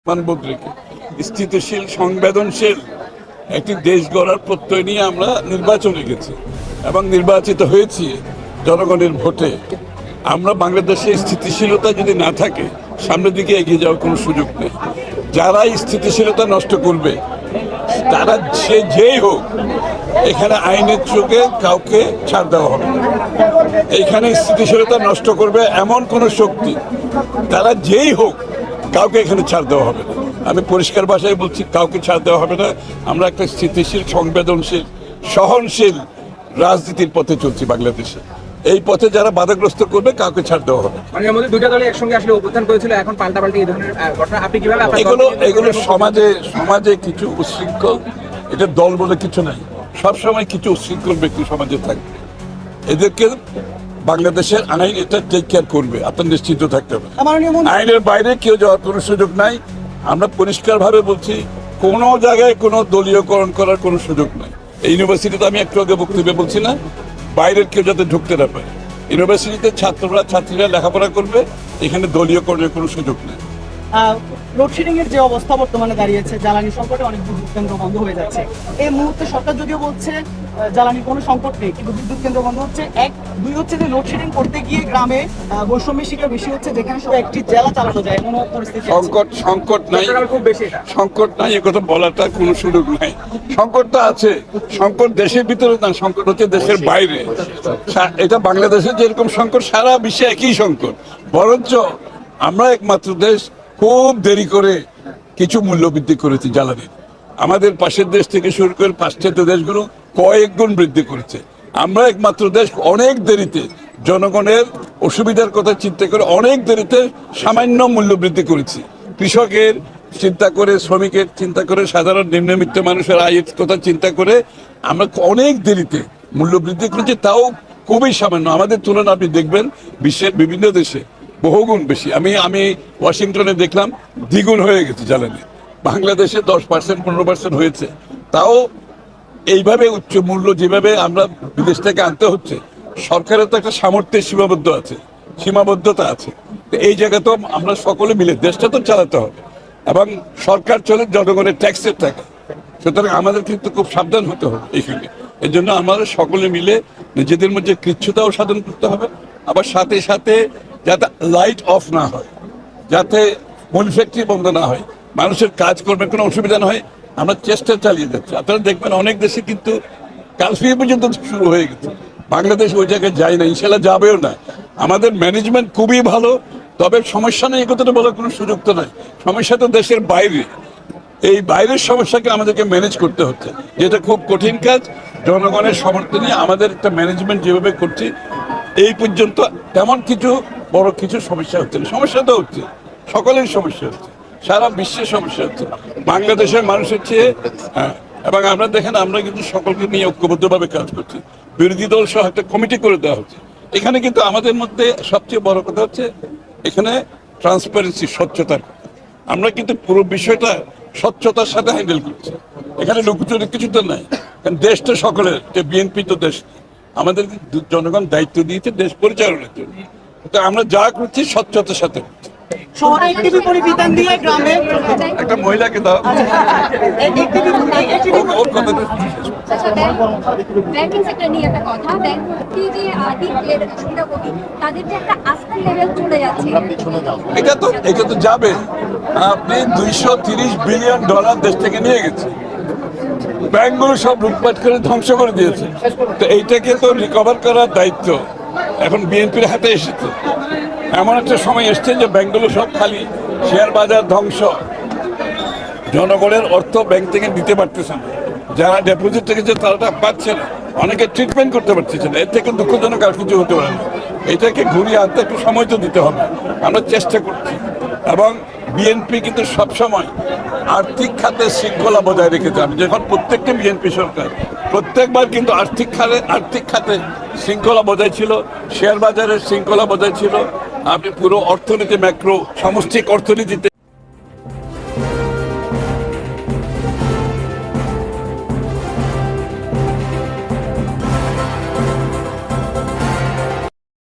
মানবোধ রেখে স্থিতিশীল সংবেদনশীল একটি দেশ গড়ার প্রত্যয় নিয়ে আমরা নির্বাচনে গেছি এবং নির্বাচিত হয়েছি জনগণের ভোটে। আমরা বাংলাদেশে স্থিতিশীলতা যদি না থাকে সামনের দিকে এগিয়ে যাওয়ার কোনো সুযোগ নেই। যারা স্থিতিশীলতা নষ্ট করবে তারা সে যেই হোক, এখানে আইনের চোখে কাউকে ছাড় দেওয়া হবে না। এইখানে স্থিতিশীলতা নষ্ট করবে এমন কোনো শক্তি, তারা যেই হোক, কাউকে এখানে ছাড় দেওয়া হবে না। আমি পরিষ্কার ভাষায় বলছি, কাউকে ছাড় দেওয়া হবে না। আমরা একটা স্থিতিশীল, সংবেদনশীল, সহনশীল রাজনীতির পথে চলছি বাংলাদেশে। এই পথে যারা বাধাগ্রস্ত করবে কাউকে ছাড় দেওয়া হবে। দুইটা দলই একসঙ্গে আসলে অভ্যুত্থান করেছিল, এখন পাল্টাপাল্টি এই ধরনের ঘটনা আপনি কিভাবে? এগুলো সমাজে কিছু উচ্ছৃঙ্খল, এটা দল বলে কিছু নাই, সবসময় কিছু উচ্ছৃঙ্খল ব্যক্তি সমাজে থাকবে। এদেরকে বাংলাদেশের আইন এটা টেক কেয়ার করবে, আপনার নিশ্চিত থাকতে হবে। আইনের বাইরে কেউ যাওয়ার কোনো সুযোগ নাই। আমরা পরিষ্কারভাবে বলছি, কোনো জায়গায় কোনো দলীয়করণ করার কোনো সুযোগ নাই। এই ইউনিভার্সিটিতে আমি একটু আগে বক্তব্যে বলছি না, বাইরের কেউ যাতে ঢুকতে না পারে। ইউনিভার্সিটিতে ছাত্রীরা লেখাপড়া করবে, এখানে দলীয়করণের কোনো সুযোগ নেই। লোডশেডিং এর যে অবস্থা বর্তমানে দাঁড়িয়েছে, জ্বালানি সংকটে অনেক বিদ্যুৎ কেন্দ্র বন্ধ হয়ে যাচ্ছে। এই মুহূর্তে সরকার যদিও বলছে জ্বালানির কোনো সংকট নেই, কিন্তু বিদ্যুৎ কেন্দ্র বন্ধ হচ্ছে। দুই হচ্ছে যে লোডশেডিং করতে গিয়ে গ্রামে বৈষম্যের শিকার বেশি হচ্ছে, যেখানে শুধু একটি জেলা চালানো যায় এমন পরিস্থিতি। সংকট নাই, এ কথা বলাটা কোনো সুযোগ নাই। সংকটটা আছে, সংকট দেশের ভিতরে না, সংকট হচ্ছে দেশের বাইরে। এটা বাংলাদেশে যেরকম সংকট, সারা বিশ্বে একই সংকট। বরঞ্চ আমরা একমাত্র দেশ খুব দেরি করে কিছু মূল্য বৃদ্ধি করেছি জ্বালানির। আমাদের পাশের দেশ থেকে শুরু করে পাশ্চাত্য দেশগুলো কয়েক গুণ বৃদ্ধি করেছে। আমরা একমাত্র দেশ অনেক দেরিতে, জনগণের অসুবিধার কথা চিন্তা করে অনেক দেরিতে সামান্য মূল্য বৃদ্ধি করেছি। কৃষকের চিন্তা করে, শ্রমিকের চিন্তা করে, সাধারণ নিম্নবিত্ত মানুষের আয়ের কথা চিন্তা করে আমরা অনেক দেরিতে মূল্য বৃদ্ধি করেছি, তাও খুবই সামান্য। আমাদের তুলনা আপনি দেখবেন বিশ্বের বিভিন্ন দেশে বহুগুণ বেশি। আমি ওয়াশিংটনে দেখলাম দ্বিগুণ হয়ে গেছে জ্বালানি। বাংলাদেশে 10%, 15% হয়েছে। তাও এইভাবে উচ্চ মূল্য যেভাবে আমরা বিদেশ থেকে আনতে হচ্ছে, সরকারের তো একটা সামর্থ্যের সীমাবদ্ধতা আছে। তো এই জায়গা তো আমরা সকলে মিলে দেশটা তো চালাতে হবে, এবং সরকার চলে জনগণের ট্যাক্সের টাকা। সুতরাং আমাদের কিন্তু খুব সাবধান হতে হবে এখানে। এই জন্য আমাদের সকলে মিলে নিজেদের মধ্যে কৃচ্ছতাও সাধন করতে হবে, আবার সাথে সাথে যাতে লাইট অফ না হয়, যাতে মূল ফ্যাক্টরি বন্ধ না হয়, মানুষের কাজকর্মের কোনো অসুবিধা না হয়, আমরা চেষ্টা চালিয়ে যাচ্ছি। আপনারা দেখবেন অনেক দেশে কিন্তু কারফিউ পর্যন্ত শুরু হয়ে গেছে। বাংলাদেশ ওই জায়গায় যায় না, ইনশাল্লাহ যাবেও না। আমাদের ম্যানেজমেন্ট খুবই ভালো, তবে সমস্যা নেই, এই কথাটা বলার কোনো সুযোগ তো নাই। সমস্যা তো দেশের বাইরে। এই বাইরের সমস্যাকে আমাদেরকে ম্যানেজ করতে হচ্ছে, যেটা খুব কঠিন কাজ। জনগণের সমর্থনে আমাদের একটা ম্যানেজমেন্ট যেভাবে করছি, এই পর্যন্ত তেমন কিছু বড় কিছু সমস্যা হচ্ছে না। সমস্যা তো হচ্ছে, সকলের সমস্যা হচ্ছে, সারা বিশ্বের সমস্যা হচ্ছে, বাংলাদেশের মানুষের চেয়ে। এবং আমরা দেখেন, আমরা কিন্তু সকলকে নিয়ে ঐক্যবদ্ধভাবে কাজ করছি। বিরোধী দল সহ একটা কমিটি করে দেওয়া হচ্ছে। এখানে কিন্তু আমাদের মধ্যে সবচেয়ে বড় কথা হচ্ছে এখানে ট্রান্সপারেন্সি, স্বচ্ছতার। আমরা কিন্তু পুরো বিষয়টা স্বচ্ছতার সাথে হ্যান্ডেল করছি। এখানে লুকোচুরি কিছু তো নাই, কারণ দেশটা সকলের। বিএনপি তো দেশ, আমাদের জনগণ দায়িত্ব দিয়েছে দেশ পরিচালনার জন্য। তো আমরা যা করছি স্বচ্ছতার সাথে করছি। একটা মহিলাকে দাও। ব্যাংকিং সেক্টর নিয়ে একটা কথা, এটা তো যাবে। আপনি $230 বিলিয়ন দেশ থেকে নিয়ে গেছে, ব্যাংকগুলো সব লুটপাট করে ধ্বংস করে দিয়েছে। তো এইটাকে তো রিকভার করার দায়িত্ব এখন বিএনপির হাতে এসেছে। এমন একটা সময় এসছে যে ব্যাংকগুলো সব খালি, শেয়ার বাজার ধ্বংস, জনগণের অর্থ ব্যাংক থেকে দিতে পারতেছে না, যারা ডিপোজিট রেখেছে তারা পাচ্ছে না, অনেকে ট্রিটমেন্ট করতে পারতেছে না। এর থেকে দুঃখজনক আর কিছু হতে পারে না। এটাকে ঘুরিয়ে আনতে একটু সময় তো দিতে হবে, আমরা চেষ্টা করছি। এবং বিএনপি কিন্তু সবসময় আর্থিক খাতে শৃঙ্খলা বজায় রেখেছে। আমি যখন প্রত্যেকটা বিএনপি সরকার প্রত্যেকবার কিন্তু আর্থিক খাতে শৃঙ্খলা বজায় ছিল, শেয়ার বাজারের শৃঙ্খলা বজায় ছিল। আপনি পুরো অর্থনীতি, ম্যাক্রো সামষ্টিক অর্থনীতিতে